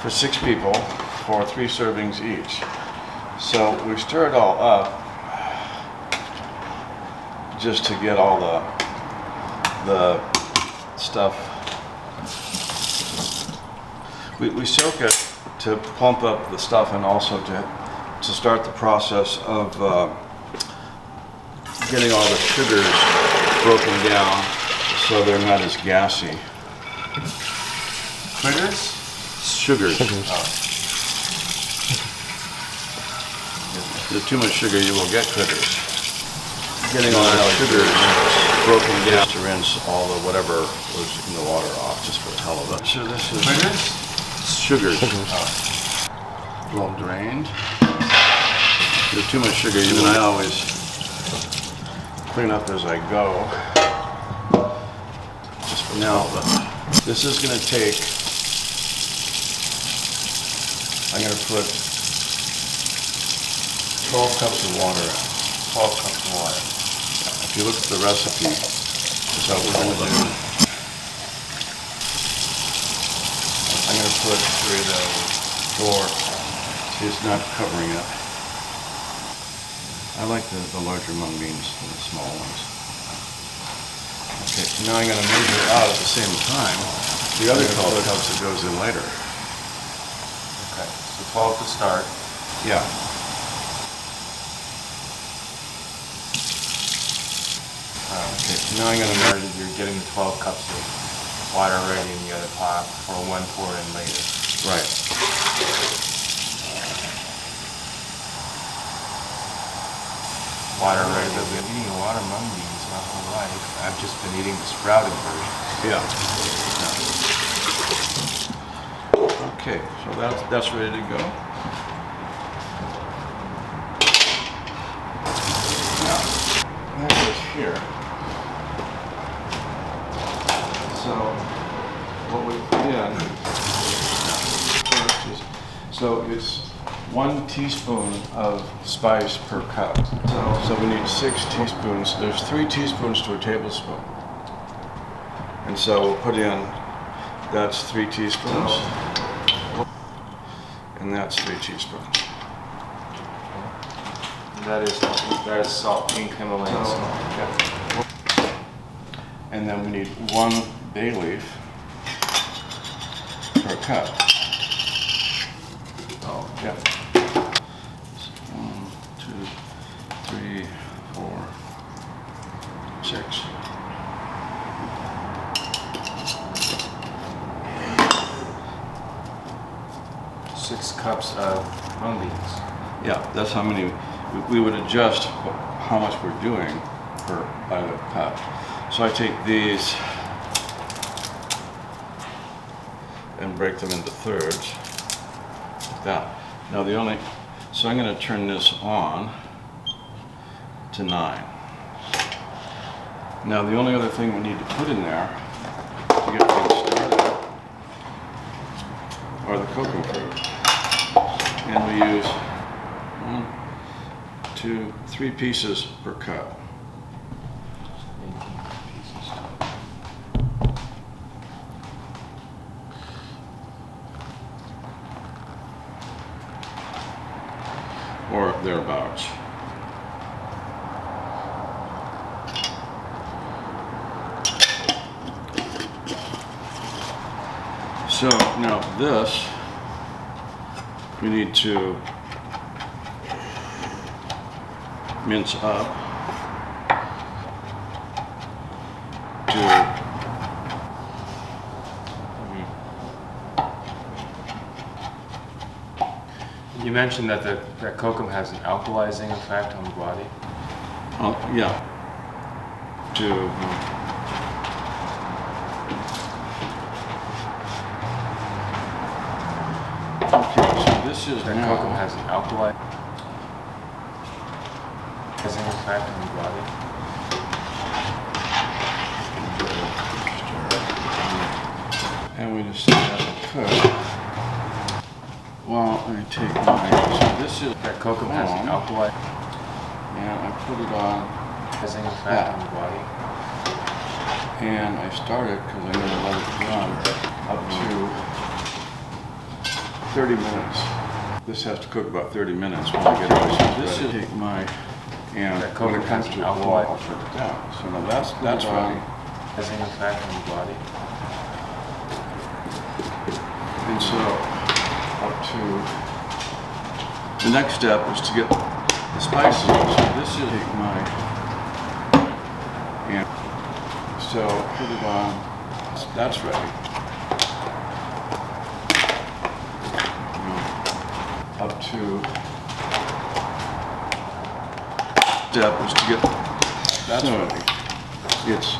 for 6 people for 3 servings each. So we stir it all up just to get all the stuff. We soak it to plump up the stuff and also to start the process of getting all the sugars broken down so they're not as gassy. Critters? Sugars. Oh. If there's too much sugar, you will get critters. Getting all the sugars broken down to rinse all the whatever was in the water off, just for the hell of it. So this is Critters? sugars. Well drained. If there's too much sugar, you and I always clean up as I go. Now, this is going to take, I'm going to put 12 cups of water in. 12 cups of water. If you look at the recipe, that's what we're going to do. I'm going to put 3 of those, 4. See, it's not covering it. I like the larger mung beans than the small ones. Okay, so now I'm going to measure out at the same time the other 12 cups that goes in later. Okay, so 12 to start. Yeah. Okay, so now I'm going to measure. You're getting the 12 cups of water ready in the other pot for one pour in later. Right. Water ready. I've been eating water mung beans my whole life. I've just been eating the sprouted version. Yeah. Okay, so that's ready to go. Now, that goes here. So, what we did, so it's 1 teaspoon of spice per cup. So we need 6 teaspoons. There's 3 teaspoons to a tablespoon. And so we'll put in, that's 3 teaspoons. And that's 3 teaspoons. That is salt, pink Himalayan salt. Yeah. And then we need 1 bay leaf per cup. Oh, Yeah. 1, 2, 3, 4, 6. Six cups of mung beans. Yeah, that's how many. We would adjust how much we're doing by the cup. So I take these and break them into thirds, like that. Now so I'm going to turn this on to 9. Now the only other thing we need to put in there to get things started are the kokum fruit. And we use 1, 2, 3 pieces per cup. 18 pieces. Or thereabouts. So now this, we need to mince up to You mentioned that that kokum has an alkalizing effect on the body. yeah, to okay, so this is That now kokum has an alkalizing effect on the body. and we just have to cook. Well, let me take mine. So this is That kokum has an alkalizing and I put it on, effect on the body. and I start it because I'm going to let it run up to 30 minutes. This has to cook about 30 minutes when I get it. This should take my, and when it comes to alcohol, I'll shut it down. So now that's ready. Has any effect on the body? And so up to the next step is to get the spices. So this should take my, and so put it on. That's ready. Up to step is to get that's ready. This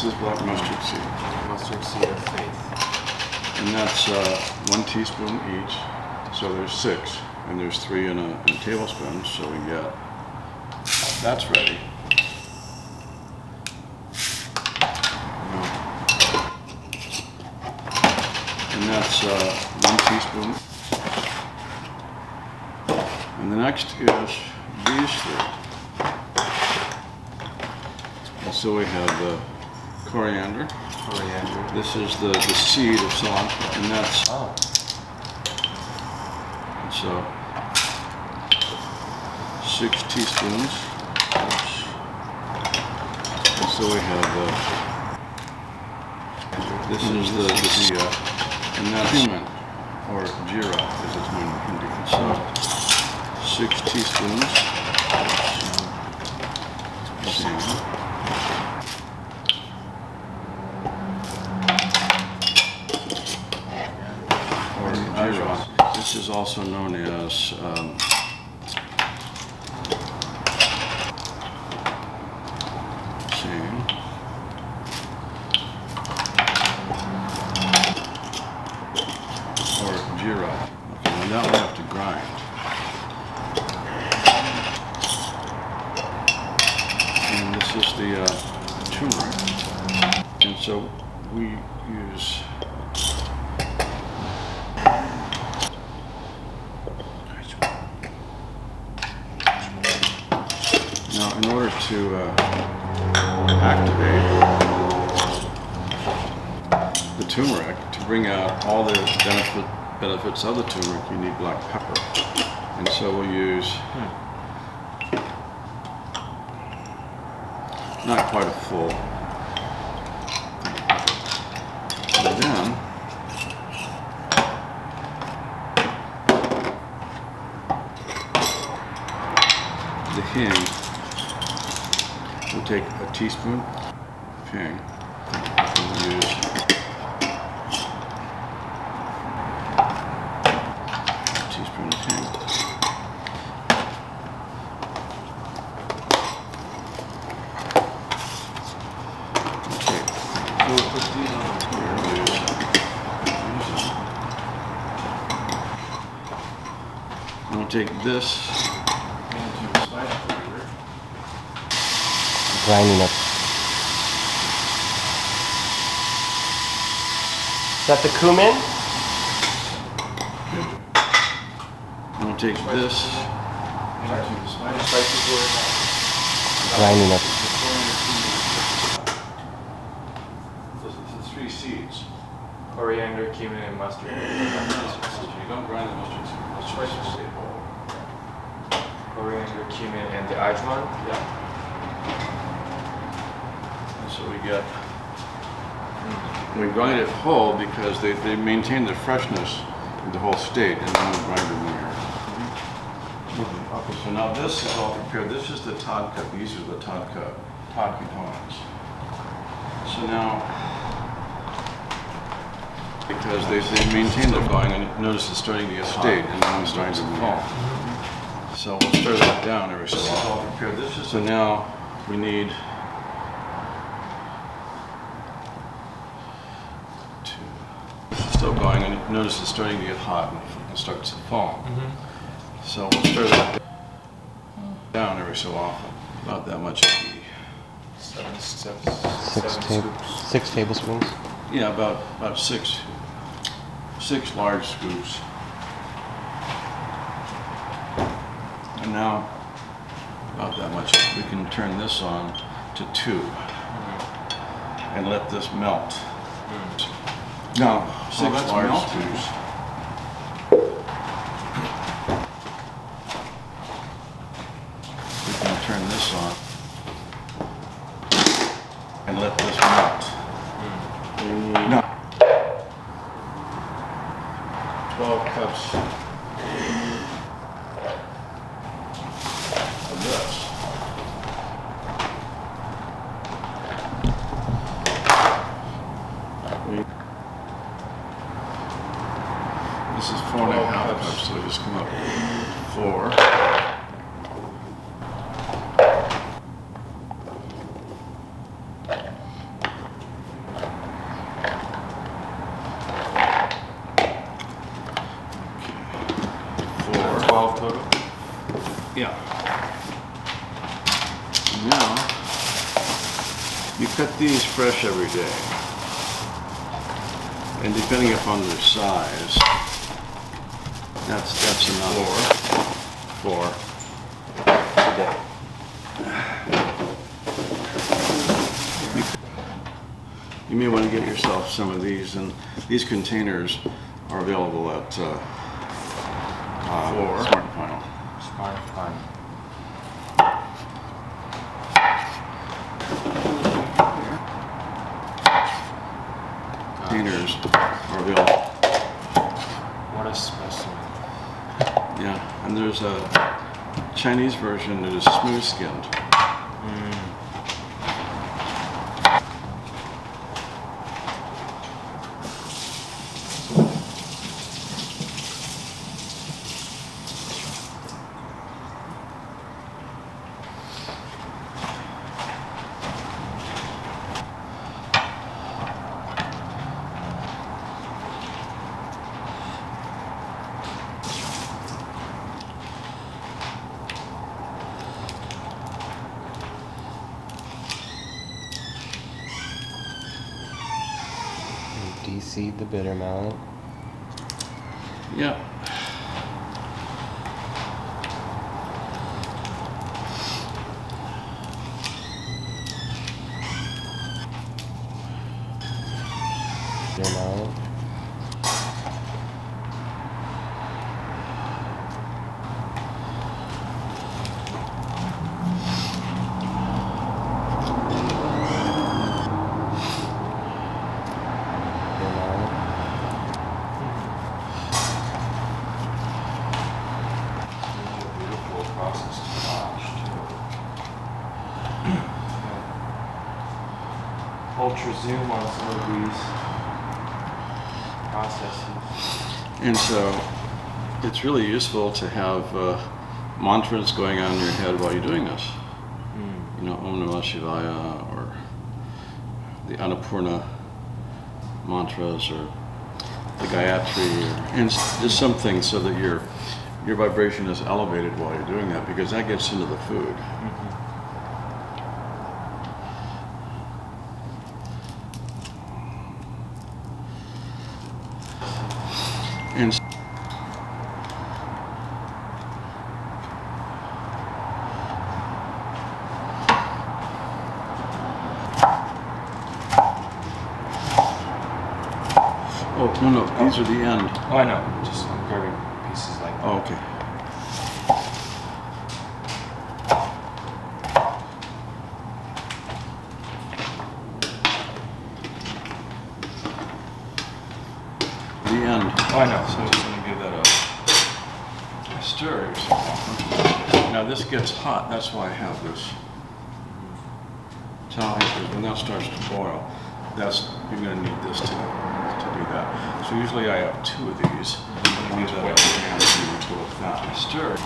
is black mustard seed. Mustard seed of faith. And that's 1 teaspoon each. So there's 6, and there's 3 in a tablespoon. So we get that's ready. And that's 1 teaspoon. And the next is these 3. And so we have the coriander. This is the seed of cilantro, and that's and so 6 teaspoons. And so we have this is the and that's cumin or jeera as it's known in Hindi. So 6 teaspoons. This is also known as or jeera. Okay, and now we have to grind. And this is the turmeric. And so we use now in order to activate the turmeric, to bring out all the benefits of the turmeric, you need black pepper. And so we'll use not quite a full. And then the hing, we'll take a teaspoon of hing, and we'll use a teaspoon of hing. Okay, so we'll put these on here. And we'll take this into the spice blender. Grinding up. Is that the cumin? And we'll take this into the spice blender. Grinding up. The 3 seeds. Coriander, cumin, and mustard. You don't grind the mustard seed. Let's just stay whole. Coriander, cumin, and the ajwan. Yeah. And so we get, we grind it whole because they maintain their freshness in the whole state, and then we grind them here. Okay, so now this is all prepared. This is the tadka. These are the tadka components. So now, because they maintain their going, and notice it's starting to get stayed, and then we start to fall. So we'll stir that down every so often. So now we need it's still going, and notice it's starting to get hot and it starts to fall. So we'll stir that down every so often. Not that much ghee. 7 6 tablespoons. Yeah, about 6 large scoops. And now, about that much. We can turn this on to 2 and let this melt. Now, 6 large scoops. We can turn this on and let this melt. We need 12 cups of this. This is 4.5 cups, so just come up 4. Yeah. Now, you cut these fresh every day. And depending upon their size, that's enough. 4. You may want to get yourself some of these, and these containers are available at Smart and Final. Smart fun. Containers are available. What a specimen. Yeah, and there's a Chinese version that is smooth skinned. De-seed the bitter melon. Yeah. Bitter melon. Ultra zoom on some of these processes. And so it's really useful to have mantras going on in your head while you're doing this. You know, Om Namah Shivaya, or the Annapurna mantras, or the Gayatri, and just something so that your vibration is elevated while you're doing that, because that gets into the food. And oh, no, these are the end. Oh, I know. Just I'm grabbing pieces like that. Oh, okay. The end. Oh, I know. So just going to give that a stir. Now this gets hot, that's why I have this towel, because when that starts to boil, you're going to need this to do that. So usually I have 2 of these. One that I have to stir.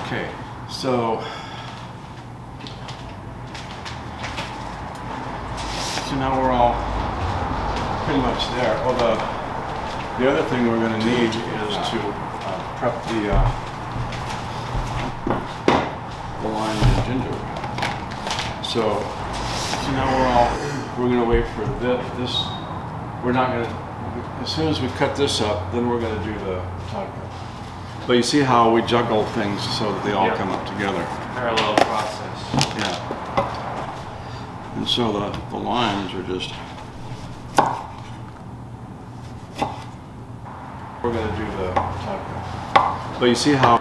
Okay, so now we're all pretty much there. Well, the other thing we're going to need is to prep the lime and ginger. So now we're going to wait for this. We're not going to, as soon as we cut this up, then we're going to do the vodka. But you see how we juggle things so that they all come up together. Parallel process. Yeah. And so the limes are just We're gonna do the taco. But you see how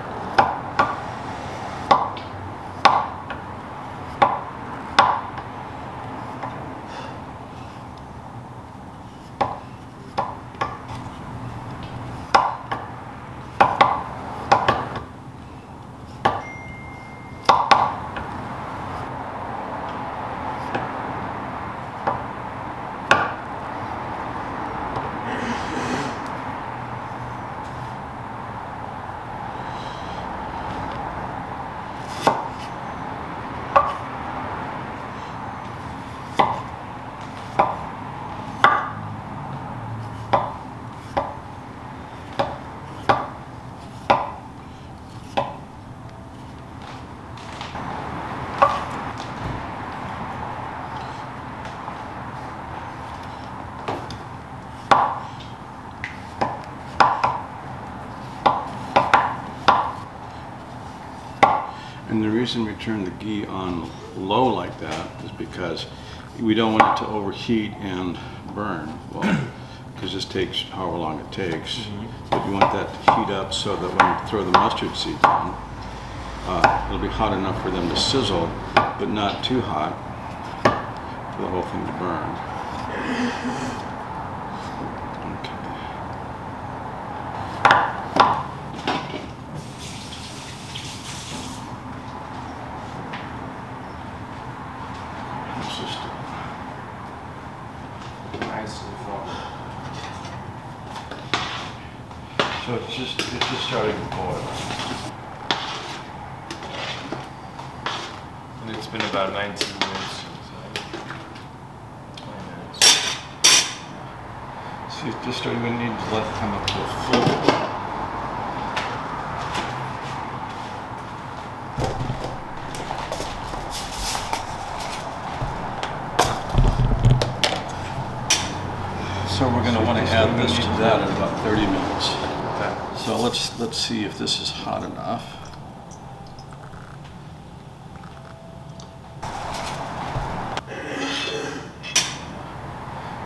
and the reason we turn the ghee on low like that is because we don't want it to overheat and burn. Well, because this takes however long it takes. But you want that to heat up so that when you throw the mustard seeds on, it'll be hot enough for them to sizzle, but not too hot for the whole thing to burn. Okay. It's just Nicely formed. so it's just starting to boil. And it's been about 19 minutes. 20 minutes. See, it's just starting. We need to let it come up to a full boil. So we're going to want to add this to that in about 30 minutes. Okay. So let's see if this is hot enough.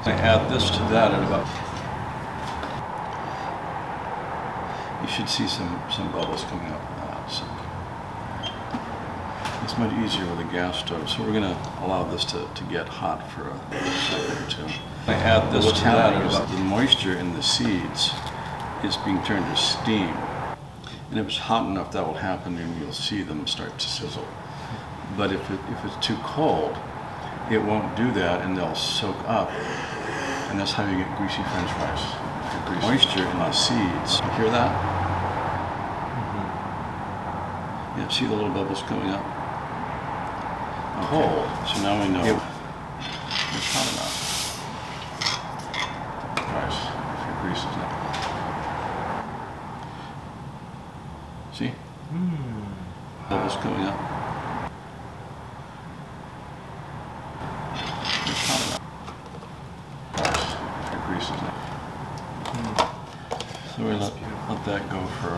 I add this to that at about. You should see some bubbles coming up. So it's much easier with a gas stove. So we're going to allow this to get hot for a second or two. I add this to that at about. The moisture in the seeds is being turned to steam. And if it's hot enough, that will happen and you'll see them start to sizzle. But if it's too cold, it won't do that and they'll soak up. And that's how you get greasy French fries. Greasy moisture in the seeds. You hear that? Yeah, see the little bubbles coming up? Okay. Cold. So now we know it's hot enough. Fries, if your grease is not. See? Bubbles coming up. It's hot enough. Grease is not. So we let that go for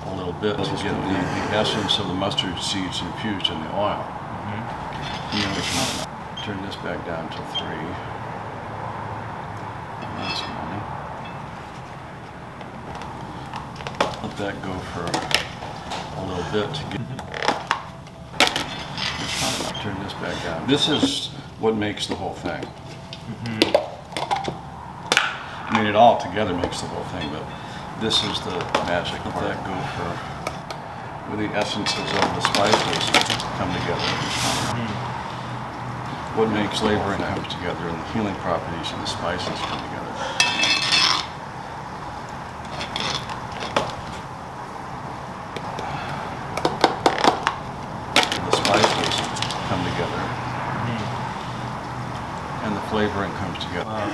a little bit to get the essence of the mustard seeds infused in the oil. And then we can turn this back down to 3. And that's fine. Let that go for a little bit to get. Turn this back down. This is what makes the whole thing. I mean, it all together makes the whole thing, but this is the magic part. Let that go for where the essences of the spices come together. What makes flavor and comes together, and the healing properties of the spices come together. The spices come together, and the flavoring comes together. Wow.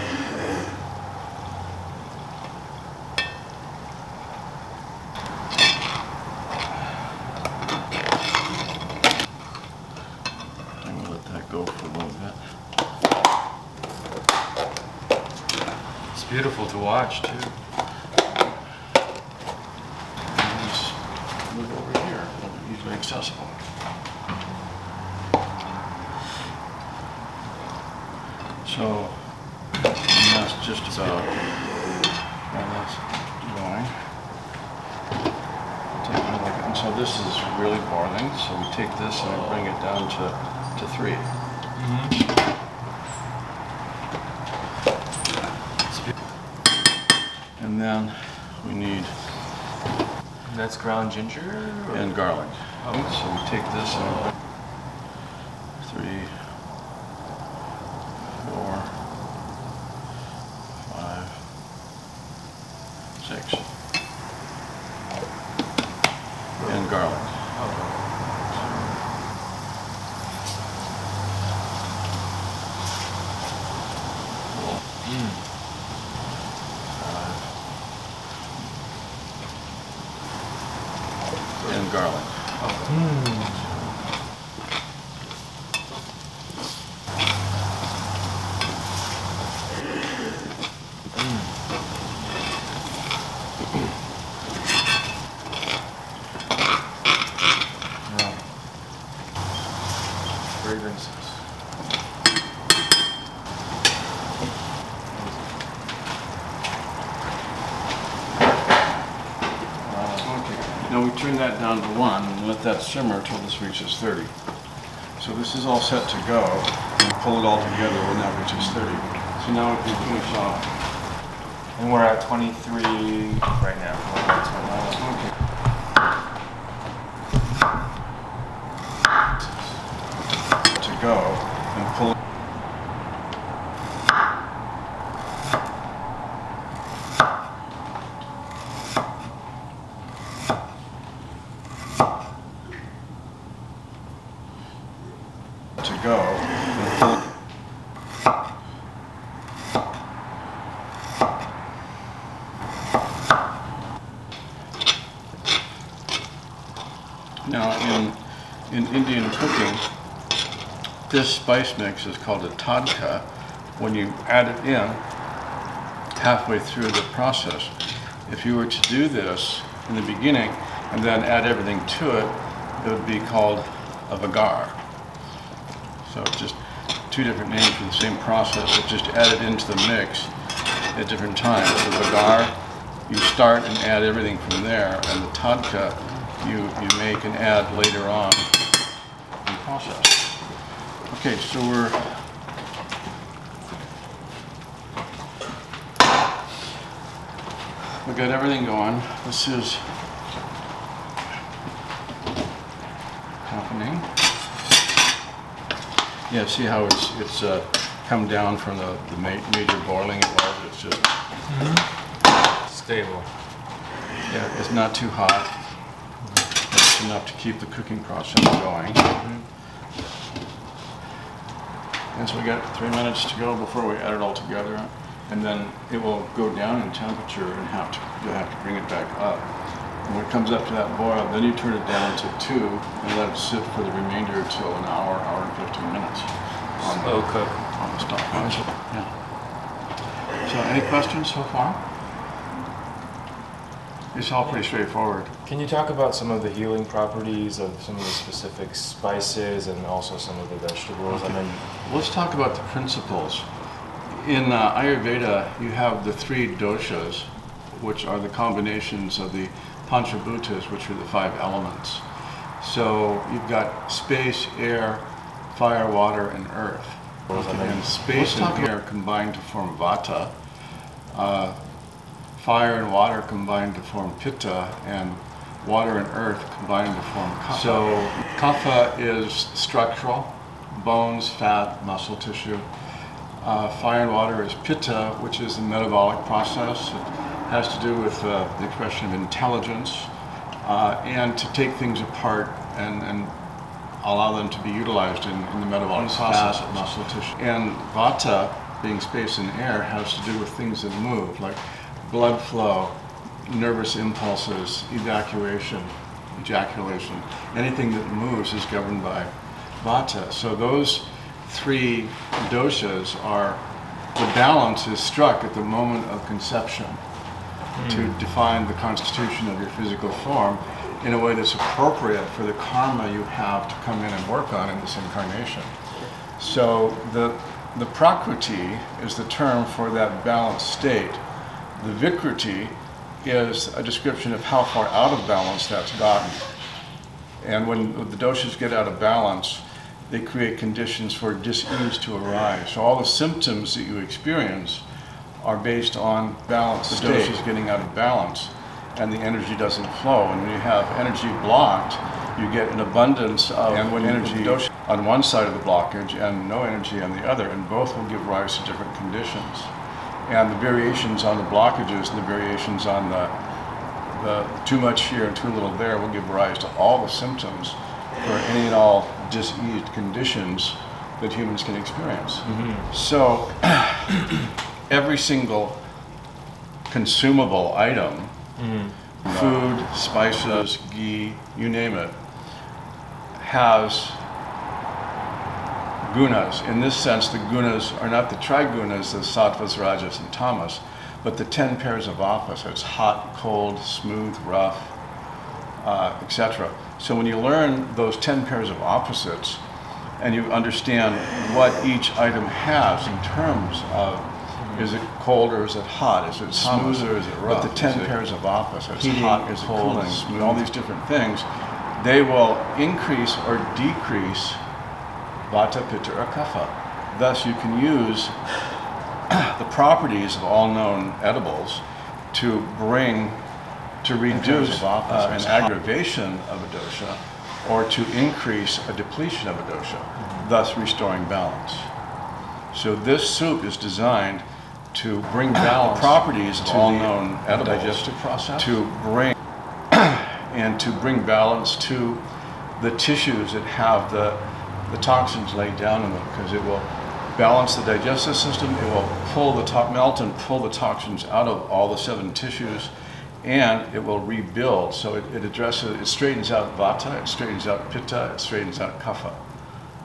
Go for a little bit. It's beautiful to watch too. And just move over here, a little bit easily accessible. So that's just about, well, that's this is really boiling, so we take this and we bring it down to 3. And then we need That's ground ginger? Or? and garlic. So we take this and 3, 4, 5, 6, and garlic. And garlic. Fragrances. Now we turn that down to 1 and let that simmer until this reaches 30. So this is all set to go. And pull it all together when that reaches 30. So now we can finish off. And we're at 23 right now. To go and pull. To go and pull. Now in Indian cooking, this spice mix is called a tadka. When you add it in halfway through the process, if you were to do this in the beginning and then add everything to it, it would be called a vagar. So it's just 2 different names for the same process, but just added into the mix at different times. The vagar, you start and add everything from there, and the tadka, you make and add later on in the process. Okay, so we got everything going. This is happening. Yeah, see how it's come down from the major boiling it was. It's just Stable. yeah, it's not too hot. It's enough to keep the cooking process going. And so we got 3 minutes to go before we add it all together, and then it will go down in temperature and you'll have to bring it back up. And when it comes up to that boil, then you turn it down to 2 and let it sit for the remainder till an hour and 15 minutes. Slow cook. On the stop. Yeah. So any questions so far? It's all pretty straightforward. Can you talk about some of the healing properties of some of the specific spices and also some of the vegetables? Okay. I mean, Let's talk about the principles. In Ayurveda, you have the 3 doshas, which are the combinations of the panchabhutas, which are the 5 elements. So you've got space, air, fire, water, and earth. And space and air combine to form vata. Fire and water combine to form pitta, and water and earth combine to form kapha. So kapha is structural, bones, fat, muscle tissue. Fire and water is pitta, which is the metabolic process. It has to do with the expression of intelligence and to take things apart and allow them to be utilized in the metabolic process. Fat, muscle tissue. And vata, being space and air, has to do with things that move, like blood flow, nervous impulses, evacuation, ejaculation. Anything that moves is governed by vata. So those 3 doshas are, the balance is struck at the moment of conception to define the constitution of your physical form in a way that's appropriate for the karma you have to come in and work on in this incarnation. So the prakriti is the term for that balanced state. The vikriti is a description of how far out of balance that's gotten. And when the doshas get out of balance, they create conditions for dis-ease to arise. So all the symptoms that you experience are based on balance. The dosha is getting out of balance and the energy doesn't flow. And when you have energy blocked, you get an abundance of energy on one side of the blockage and no energy on the other, and both will give rise to different conditions. And the variations on the blockages and the variations on the too much here and too little there will give rise to all the symptoms for any and all diseased conditions that humans can experience. So every single consumable item, food, spices, ghee, you name it, has gunas. In this sense, the gunas are not the trigunas, the sattvas, rajas, and tamas, but the 10 pairs of opposites: hot, cold, smooth, rough, etc. So when you learn those 10 pairs of opposites and you understand what each item has in terms of, is it cold or is it hot, is it smooth or is it rough, but the 10 pairs of opposites, hot, is it cold, smooth, all these different things, they will increase or decrease vata, pitta, or kapha. Thus you can use the properties of all known edibles to reduce an aggravation of a dosha or to increase a depletion of a dosha, thus restoring balance. So this soup is designed to bring balance, the properties of all known edibles, digestive process, to bring balance to the tissues that have the toxins laid down in them, because it will balance the digestive system, it will melt and pull the toxins out of all the 7 tissues, and it will rebuild. So it straightens out vata, it straightens out pitta, it straightens out kapha.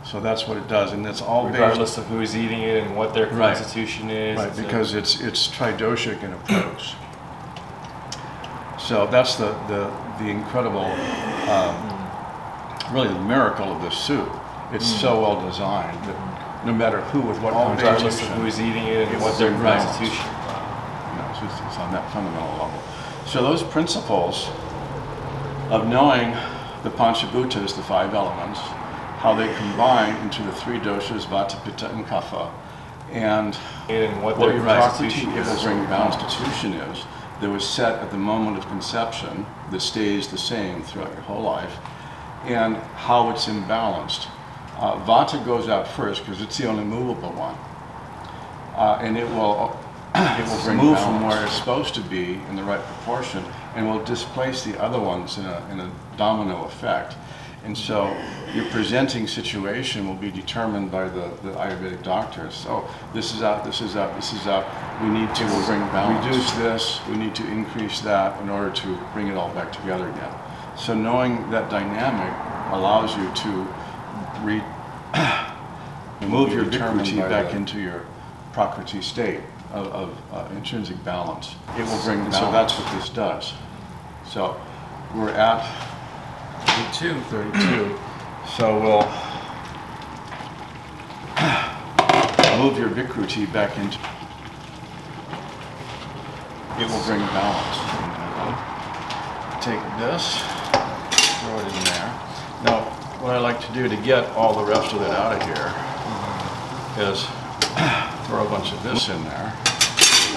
So that's what it does, and it's all regardless of who is eating it and what their constitution is. Right, because it's tridoshic in approach. So that's the incredible, really the miracle of this soup. It's so well designed that no matter who, with what regardless of who is eating it and what their constitution. It's on that fundamental level. So those principles of knowing the Panchabhutas, the 5 elements, how they combine into the 3 doshas, vata, pitta, and kapha, and what their constitution is, constitution is, that was set at the moment of conception, that stays the same throughout your whole life, and how it's imbalanced. Vata goes out first because it's the only movable one, and it will move from where it's supposed to be in the right proportion, and will displace the other ones in a domino effect. And so your presenting situation will be determined by the Ayurvedic doctors. So this is out, this is out, this is out. We need to reduce this, we need to increase that in order to bring it all back together again. So knowing that dynamic allows you to move your Vikruti back into your Prakriti state of intrinsic balance. It will bring balance. So that's what this does. So we're at 32. So we'll move your Vikruti back into. It will bring balance. Take this, throw it in there. Now, what I like to do to get all the rest of it out of here is throw a bunch of this in there.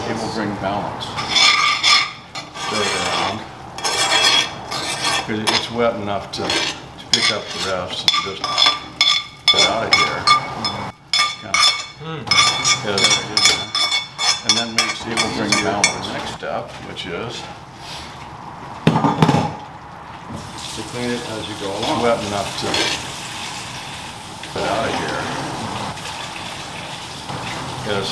It will bring balance. Stir it around. Because it's wet enough to pick up the rest and just get out of here. And then it will bring balance. Next step, which is to clean it as you go along. It's wet enough to get out of here. Because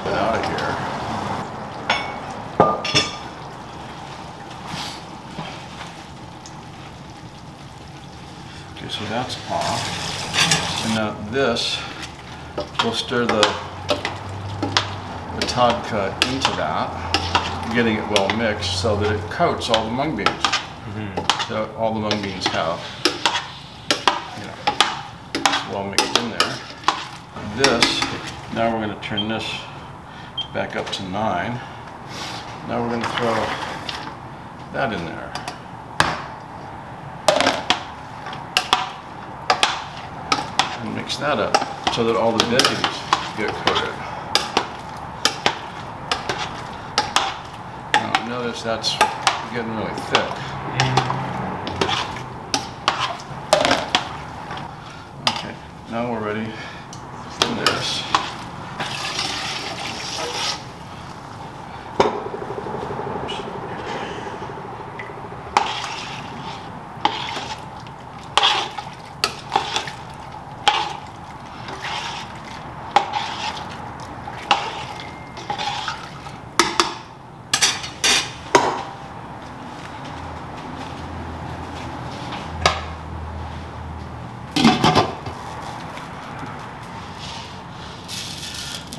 get out of here. Okay, so that's off. And now this, we'll stir the tadka into that, getting it well mixed so that it coats all the mung beans. So all the mung beans have, it's well mixed in there. this. Now we're going to turn this back up to 9. Now we're going to throw that in there. And mix that up so that all the veggies get coated. Now notice that's getting really thick. Okay, now we're ready for this.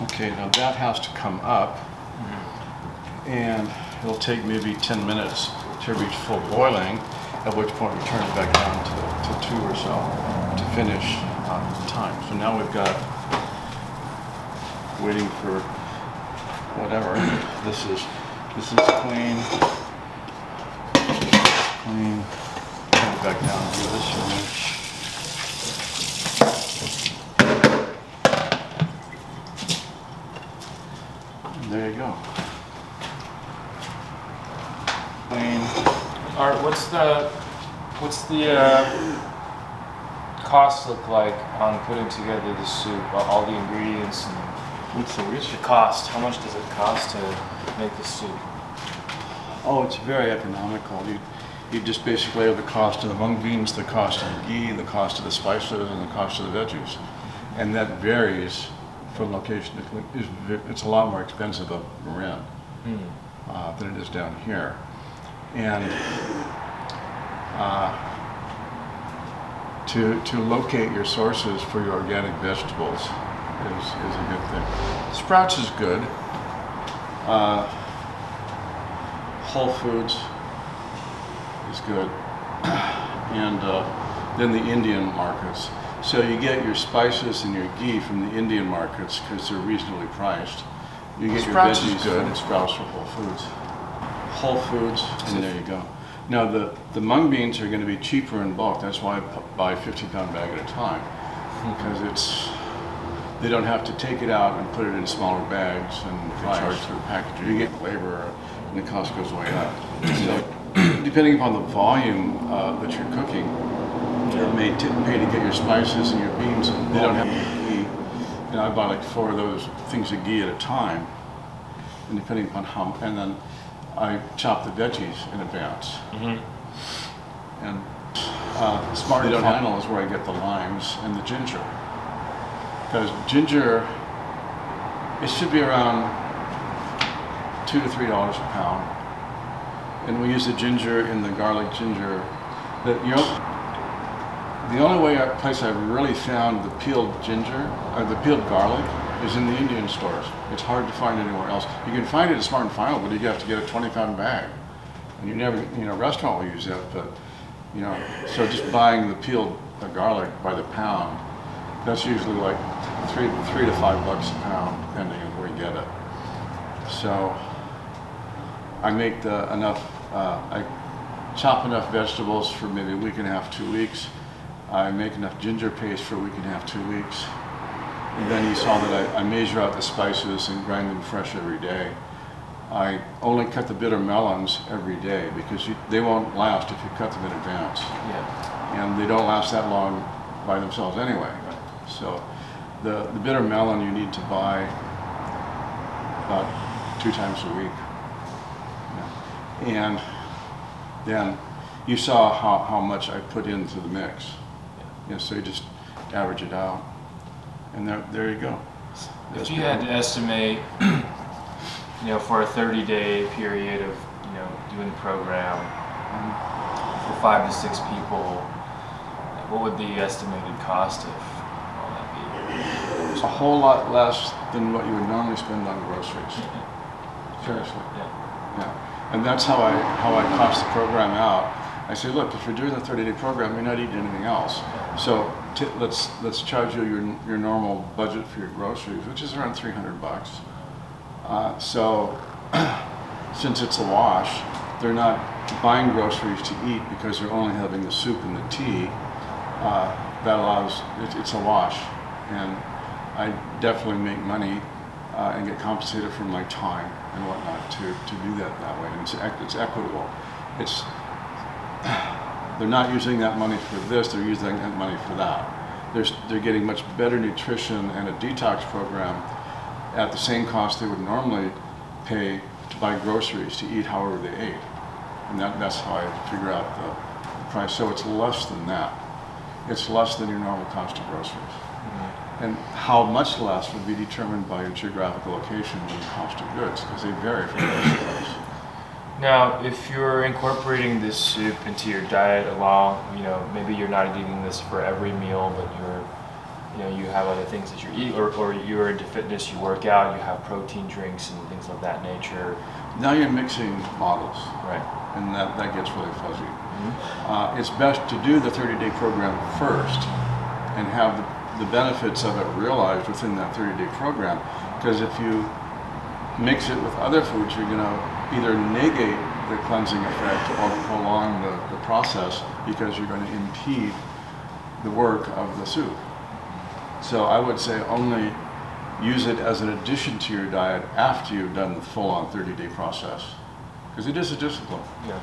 Okay, now that has to come up, and it'll take maybe 10 minutes to reach full boiling, at which point we turn it back down to 2 or so to finish the time. So now we've got, waiting for whatever, this is clean, turn it back down to this one. There you go. Clean. Art, what's the cost look like on putting together the soup? All the ingredients and What's the which? the cost. How much does it cost to make the soup? Oh, it's very economical. You just basically have the cost of the mung beans, the cost of the ghee, the cost of the spices, and the cost of the veggies. And that varies from location to it's a lot more expensive up Marin than it is down here. And to locate your sources for your organic vegetables is a good thing. Sprouts is good. Whole Foods is good. And then the Indian markets. So you get your spices and your ghee from the Indian markets because they're reasonably priced. You get Sprouts your is veggies good. from Sprouts or Whole Foods. Whole Foods, and there you go. Now the mung beans are going to be cheaper in bulk. That's why I buy a 50-pound bag at a time, because they don't have to take it out and put it in smaller bags and charge for the package. You get labor, and the cost goes way up. So depending upon the volume that you're cooking, it may pay to get your spices and your beans. They don't have ghee. You know, I buy like 4 of those things of ghee at a time, and depending upon how, and then I chop the veggies in advance. And Smart and Final is where I get the limes and the ginger. Because ginger, it should be around $2 to $3 a pound. And we use the ginger in the garlic ginger. The only place I've really found the peeled ginger, or the peeled garlic, is in the Indian stores. It's hard to find anywhere else. You can find it at Smart and Final, but you have to get a 20-pound bag. And you never, restaurant will use that, but, so just buying the peeled garlic by the pound, that's usually like $3 to $5 a pound, depending on where you get it. So I make I chop enough vegetables for maybe a week and a half, 2 weeks. I make enough ginger paste for a week and a half, 2 weeks. And then you saw that I measure out the spices and grind them fresh every day. I only cut the bitter melons every day because they won't last if you cut them in advance. Yeah. And they don't last that long by themselves anyway. So the bitter melon you need to buy about 2 times a week. And then you saw how much I put into the mix. So you just average it out. And there you go. If you had to estimate, for a 30-day period of, doing the program for 5 to 6 people, what would the estimated cost of all that be? It's a whole lot less than what you would normally spend on groceries. Seriously. Yeah. Yeah. And that's how I cost the program out. I say, look, if you're doing the 30-day program, you're not eating anything else. So let's charge you your normal budget for your groceries, which is around $300. So since it's a wash, they're not buying groceries to eat because they're only having the soup and the tea. That allows, it's a wash. And I definitely make money and get compensated for my time and whatnot to do that way. And it's equitable. They're not using that money for this, they're using that money for that. They're getting much better nutrition and a detox program at the same cost they would normally pay to buy groceries to eat however they ate. And that's how I figure out the price. So it's less than that. It's less than your normal cost of groceries. Mm-hmm. And how much less would be determined by your geographical location and the cost of goods, because they vary from place to place. Now, if you're incorporating this soup into your diet along, maybe you're not eating this for every meal, but you have other things that you eat, or you're into fitness, you work out, you have protein drinks and things of that nature. Now you're mixing models. Right. And that gets really fuzzy. Mm-hmm. It's best to do the 30-day program first and have the benefits of it realized within that 30-day program, because if you mix it with other foods, you're going to either negate the cleansing effect or prolong the process, because you're going to impede the work of the soup. So I would say only use it as an addition to your diet after you've done the full-on 30-day process, because it is a discipline. Yeah.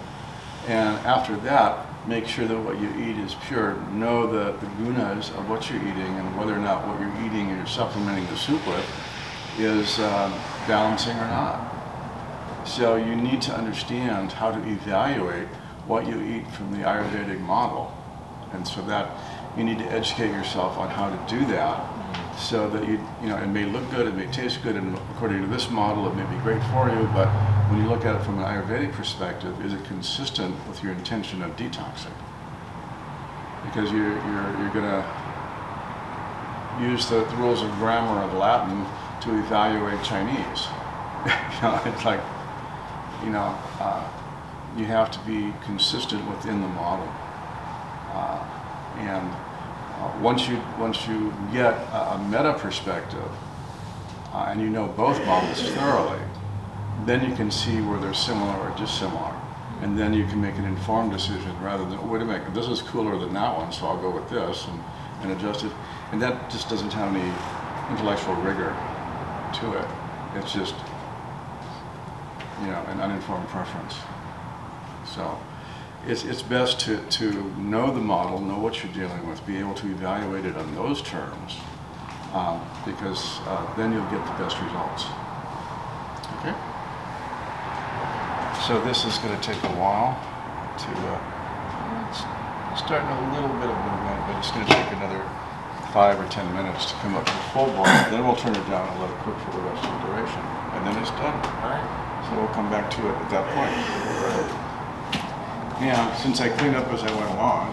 And after that, make sure that what you eat is pure. Know the gunas of what you're eating and whether or not what you're eating and you're supplementing the soup with is balancing or not. So you need to understand how to evaluate what you eat from the Ayurvedic model. And so that you need to educate yourself on how to do that, so that it may look good, it may taste good, and according to this model, it may be great for you, but when you look at it from an Ayurvedic perspective, is it consistent with your intention of detoxing? Because you're going to use the rules of grammar of Latin to evaluate Chinese. It's like, you have to be consistent within the model. And once you get a meta perspective and you know both models thoroughly, then you can see where they're similar or dissimilar, and then you can make an informed decision rather than, wait a minute, this is cooler than that one, so I'll go with this and adjust it. And that just doesn't have any intellectual rigor to it. It's just an uninformed preference. So it's best to know the model, know what you're dealing with, be able to evaluate it on those terms, because then you'll get the best results. Okay? So this is going to take a while to, it's starting a little bit of movement, but it's going to take another 5 or 10 minutes to come up to full boil. Then we'll turn it down and let it cook for the rest of the duration. And then it's done. All right. So we'll come back to it at that point. Yeah, since I cleaned up as I went along,